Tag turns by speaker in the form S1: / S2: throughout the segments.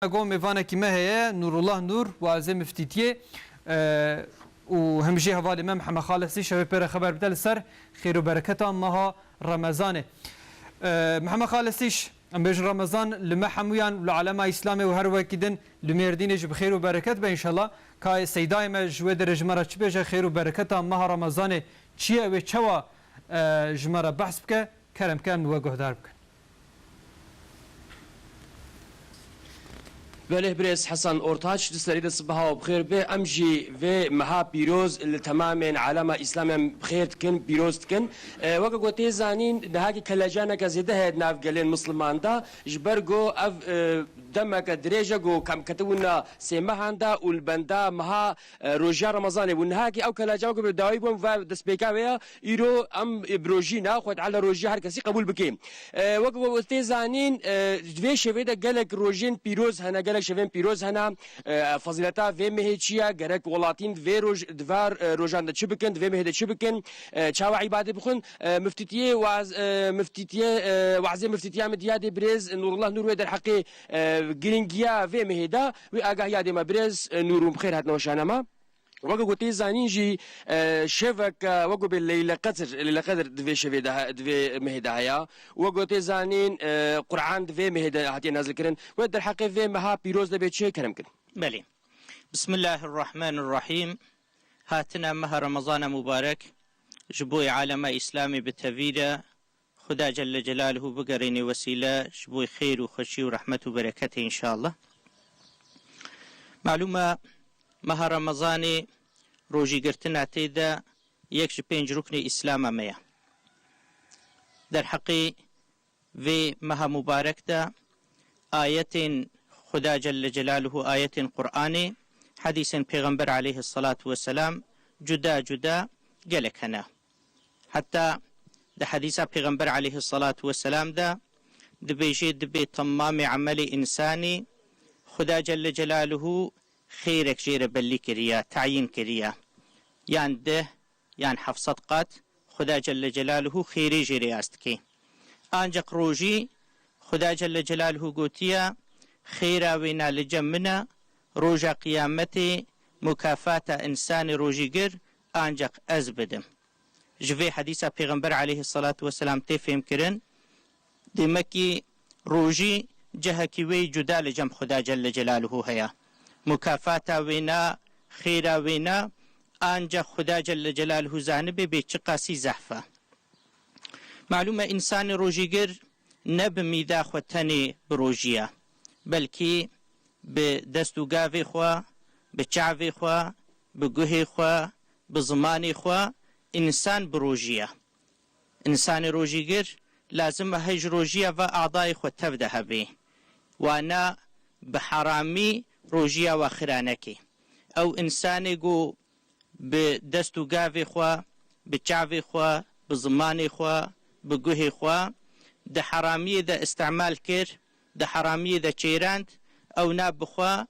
S1: قوم ميفانا كيما هي نور الله نور وعزم افتتيه وهمجي هفالي ما محمد خالصي شباب بير خبر بدل السر خير وبركته مها رمضان محمد خالصيش ام بيج رمضان لما حمويان والعلماء اسلامي وهر وكدن لميردينج بخير وبركات ان شاء الله كاي سيداي ما جواد رجمره تشبيج خير وبركته مها رمضان تشيا وتشوا جمره بحث بك كرم كان وجه داربك
S2: بله بريس حسن أورتاش دستريد الصباح وبخير به أمجي في مها بيروز اللي تماما علامة إسلام بخير تكن بيروز تكن وقا قوتي زانين نهاكي كلاجانا كزيده هيد ناف قلين مسلمان دا جبرقو أف دمك دريجة قو كم كتبونا سيمهان دا والبندا مها روجيا رمضاني ونهاكي أو كلاجاو قبل داوي بوم فدسبيكا ويا إيرو أم بروجينا خود على روجيا هركسي قبول بكيم وقا قوتي زانين في شفيدا قالك روجين بيروز هنا قالك شوین پیروز هنا فضیلتا و مهچیا گرک ولاتین و روج دوار روزان د چبکن و مهد چبکن چاو عباده بخون مفتیه وعزه مفتیه مدیاد برز نور الله نور در حقی گرینگیا و مهدا و آگاه یاد ما برز نورم خیر هات نوشانما وقو قوتي زانينجي شفك وقو بالليلة قدر دفي شفي دفي مهدا هيا وقو تزانين قرآن دفي مهدا هاتي نازل كرن ود الحقيقة في مها بيروز دبي شيء كرم كن
S3: بلي بسم الله الرحمن الرحيم هاتنا مها رمضان مبارك جبوي عالم إسلامي بالتفيدة خدا جل جلاله بقريني وسيلة جبوي خير وخشي ورحمة وبركته إن شاء الله معلومة مها رمضاني روجي قرتنا تيدا يكش بينج ركن إسلام ميا در حقي في مها مبارك دا آية خدا جل جلاله آية قرآني حديث پیغمبر عليه الصلاة والسلام جدا جدا قالك هنا حتى دا حديث پیغمبر عليه الصلاة والسلام دا دبيجي دبي تمام عمل إنساني خدا جل جلاله خيرك جير بلي كريا تعيين كريا يعني ده يعني حف صدقات خدا جل جلاله خيري جيري استكي انجق روجي خدا جل جلاله قوتيا خيرا وينا لجمنا روجا قيامتي مكافاة انسان روجي قر انجق ازبدم جفي حديثة پیغمبر عليه الصلاة والسلام تفهم كرن دي مكي روجي جهكي وي جدا لجم خدا جل جلاله هيا مكافاة وينا خيرا وينا آنجا خدا جل جلاله زانبه بچقاسي زحفة معلومة إنسان روجيگر نب ميدا خوتني بروجيا بلكي بدستو قاوي خوا بچعوي خوا بقوهي خوا بزماني خوا إنسان بروجيا إنسان روجيگر لازم هج روجيا و أعضاء خوا تفده بي وانا بحرامي روجيا وخرانكي او انساني قو بدستو قافي خوا بچعوي خوا بزماني خوا بقوهي خوا ده حرامي ده استعمال كير ده حرامي ده چيراند او ناب خوا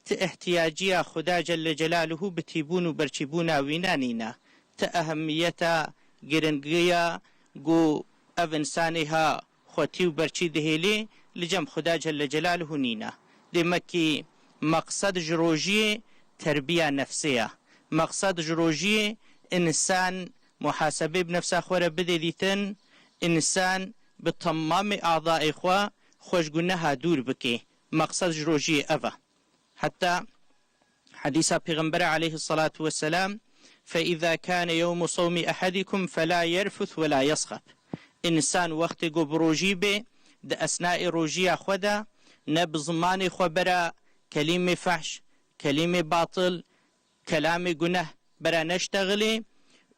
S3: تاحتياجيا خدا جل جلاله بتيبون وبرچبون وينانينا تأهميتا گرنگيا قو او انسانها خوتي وبرچي دهيلي لجم خدا جل جلاله نينا دي مكي مقصد جروجي تربية نفسية مقصد جروجي إنسان محاسبة بنفسه خورة بدي ديتن إنسان بتمام أعضاء إخوة خوش قنها دور بكي مقصد جروجي أفا حتى حديث پیغمبر عليه الصلاة والسلام فإذا كان يوم صوم أحدكم فلا يرفث ولا يصخب إنسان وقت قبروجي به ده أثناء روجي أخوة نبزمان خبرا كلمة فحش كلمة باطل كلام جنه برا نشتغلي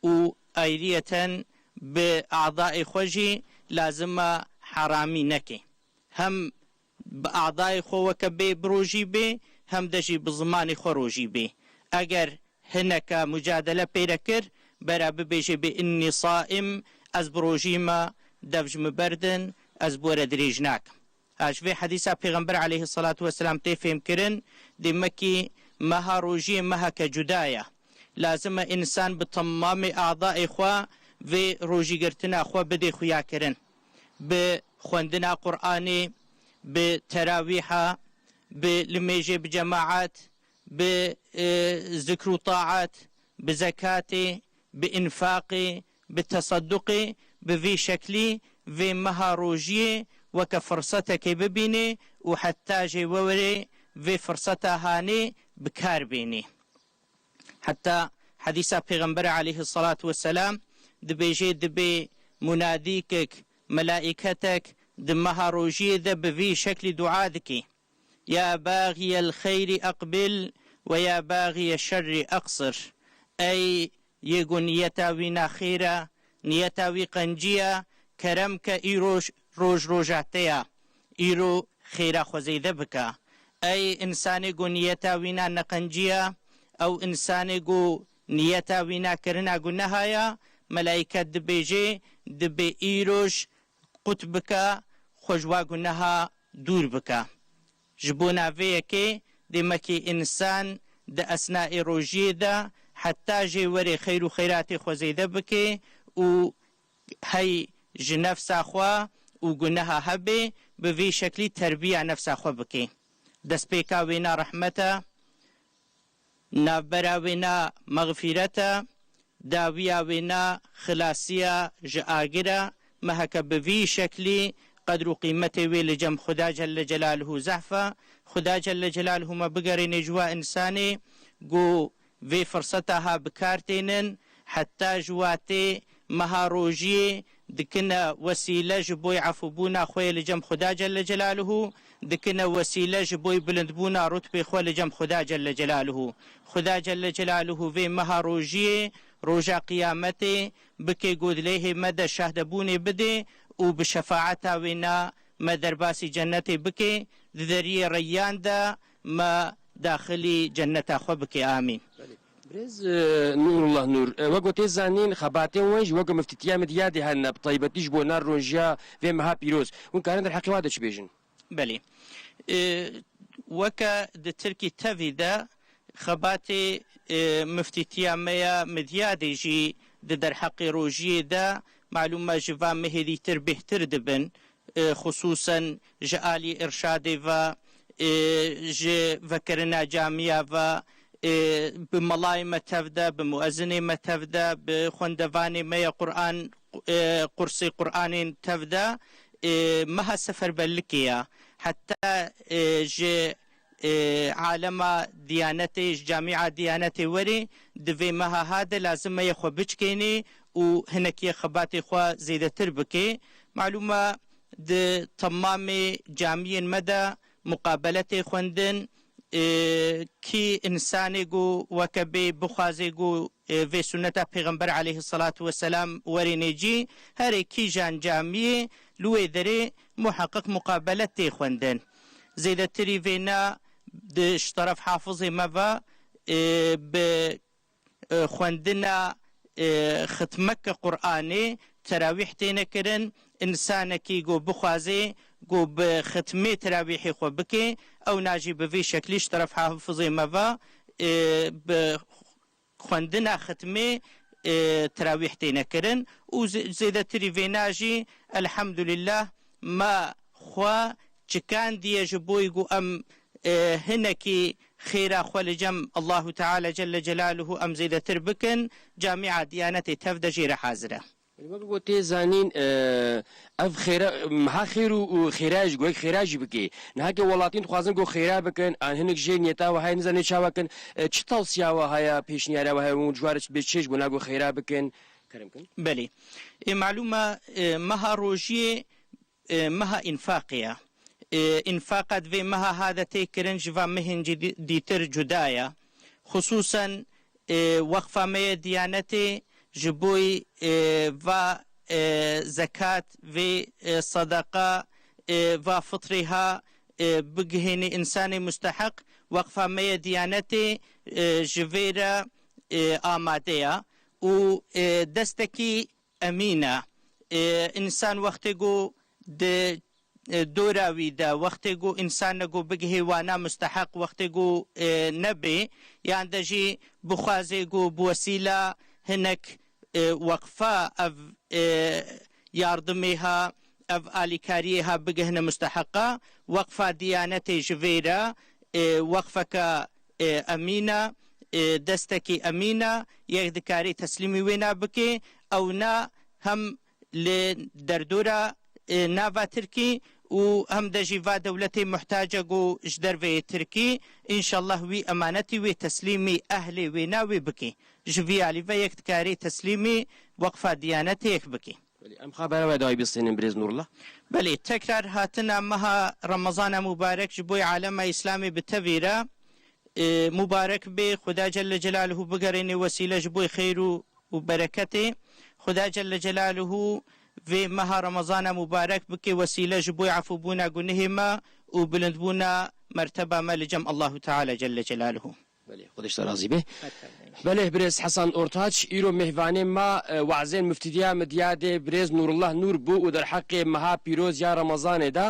S3: وآيرية بأعضاء خوجي لازم حرامي نكي هم بأعضاء خوك بروجي بي هم دجي بزمان خروجي بي اگر هناك مجادلة بيركر برا ببيجي بإني صائم از بروجي ما دفج مبردن از بورا دريجناك في حديثة پیغمبر عليه الصلاة والسلام تفهم كرن دي مكي مها روجي مها كجداية لازم إنسان بتمام أعضاء إخوة في روجي قرتنا أخوة بدي خويا كرن بخوندنا قرآني بتراويحة لميجي بجماعات بذكر طاعات بزكاة بإنفاق بتصدق بفي شكلي في مهاروجي وكفرصتك ببيني وحتى جي ووري في فرصتها هاني بكار بيني حتى حديث پیغمبر عليه الصلاة والسلام دبيجي دبي مناديكك ملائكتك دمها روجي بفي شكل دعادك يا باغي الخير أقبل ويا باغي الشر أقصر أي يقول نيتاوينا خيرا نيتاوي قنجيا كرمك إيروش روجاتيا إيرو خيرا خوزيده بك أي إنسان يقول نيتاوينا نقنجيا أو إنسان يقول نيتاوينا كرنا قنهايا ملائكة دبيجي دبي إيروش قطبك خوشوا قنها دور بك جبونا فيكي دمكي إنسان دا أثناء روجي دا حتى جي وري خير خيراتي خوزيده بكي و هاي جنفس أخوا وقنها هبي بفي شكل تربية نفس أخوا بكي دس بيكا وينا رحمتا نابرا وينا مغفرتا داويا وينا خلاصية جآجرا مهك بفي شكل قدر قيمته لجم خدا جل جلاله زحفا خدا جل جلاله ما بقري نجوا إنساني قو في فرصتها بكارتينن حتى جواتي مهاروجي دكنا وسيلة جبوي عفوبونا خوي لجم خدا جل جلاله دكنا وسيلة جبوي بلندبونا رتبي خوي لجم خدا جل جلاله خدا جل جلاله في مهاروجي روجا قيامتي بكي قود ليه مدى شهدبوني بدي وبشفاعتها وينا ما درباسي جنتي بكي ذري ريان دا ما داخلي جنة أخو بكي آمين
S2: برز نور الله نور وقت زانين خباتين ويج وقت مفتتيا مديادي هن بطيبتيش بو نار رونجيا في مها بيروز وكان الحق هذا بيجن
S3: بلي وكا دتركي تفيدا خباتي مفتتيا ميا مديادي جي در حق روجي دا معلومة جفا مهدي تربيه تردبن خصوصا جالي إرشادي و فكرنا جامعة و بملاي متفدا بمؤذني متفدا بخندفاني ميا قرآن قرصي قرآن تفدا مها سفر بلكيا حتى جي عالم ديانتي جامعة ديانتي وري دفي مها هذا لازم يخو بچكيني وهناك خباتي خوا زيادة تربكي معلومة د تمام جامعين مدى مقابلتي خوندن كي إنساني جو وكبي بخازي جو في سنة پیغمبر عليه الصلاة والسلام ورينيجي هاري كي جان جامعي لوي دري محقق مقابلتي خوندن زيادة تري فينا دش طرف حافظي مبا بخوندنا ختمك قرآني تراويح تينكرن إنسانكي جو بخوازي جو بختمي تراويحي خو بكي أو ناجي بفي شكليش طرف حافظي مبا بخوندنا ختمي تراويح تينكرن وزيادة تري ناجي الحمد لله ما خوا چكان دي جبوي جو أم هنكي خيرا خوال جم الله تعالى جل جلاله أم زيادة تربكن جامعة ديانتي تفدا جيرا حازرة
S2: وقت زانين اف خيرا مها خير وخيراج جو خيراج بكي نهاك ولاتين خوازن جو خيرا بكن ان هنك جينيتا وهاي نزاني شاوكن تشتالسيا وهاي بيشنيارا وهاي مجوارش بيتشيج بنا جو خيرا بكن كرمكن
S3: بلي معلومة مها روجي مها إنفاقية إنفاقات في مها هذا تيكرن جفا مهن ديتر جدايا خصوصا وقفة مي ديانتي جبوي و زكاة في صدقة و فطرها بقهني إنساني مستحق وقفة مي ديانتي جفيرا آمادية و دستكي أمينة إنسان وقتكو دوراوي دا وقتكو إنسان جو بقهي وانا مستحق وقتكو نبي يعني دجي بخازي جو بوسيلة هناك وقفة أف ياردميها أف آليكاريها بقهنا مستحقة وقفة ديانتي جفيرة وەقفەکە ئەمینە دەستێکی ئەمینە یەک دکاری تەسلیمی وێنا بکێ ئەو نا هەم لێ دەردورە ناوا ترکی و هەم دەژیوا دەولەتی محتاجە و ژ دەرڤێ ترکی ئینشەڵڵه وی ئەمانەتی وێ تەسلیمی ئەهلێ وێنا وێ بکێ ژڤیالیڤە یەک دکاری تەسلیمی وەقفە دیانەتێک بکێ
S2: ئەم خابەرەوە داوای بستێنین برێز نوڕڵە
S3: بەێ تەکرار هاتنە مەها ڕەمەزانە مبارەك ji بۆی عالەمە ئیسلامی بتەڤێرە مبارەك بێ خدا جل جلاله بگەڕێنێ وەسیلە ji بۆی خەیر و بەرەکەتێ خدا جل جلاله vê meha Remezana mübarek bike vesîle ji bo efûbûna gunehê me û bilindbûna merteba me li cem Allahu Teala Celle Celaluhu.
S2: بله خودش راضی به بله برز حسن اورتاچ ایرو مهوانه ما وعزین مفتیدیا مدیاده برز نور الله نور بو و در حق مها پیروز یا رمضان دا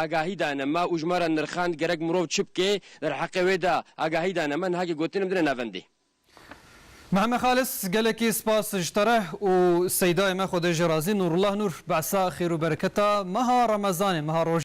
S2: آگاهی دانه ما اجمر نرخان گرگ مرو چپ که در حق ودا آگاهی دانه من هاگی گوتینم در نوندی
S1: محمد خالص قالك سباس اشتره وسيداي ما خد جرازي نور الله نور بعسا خير وبركته مها رمضان مها روج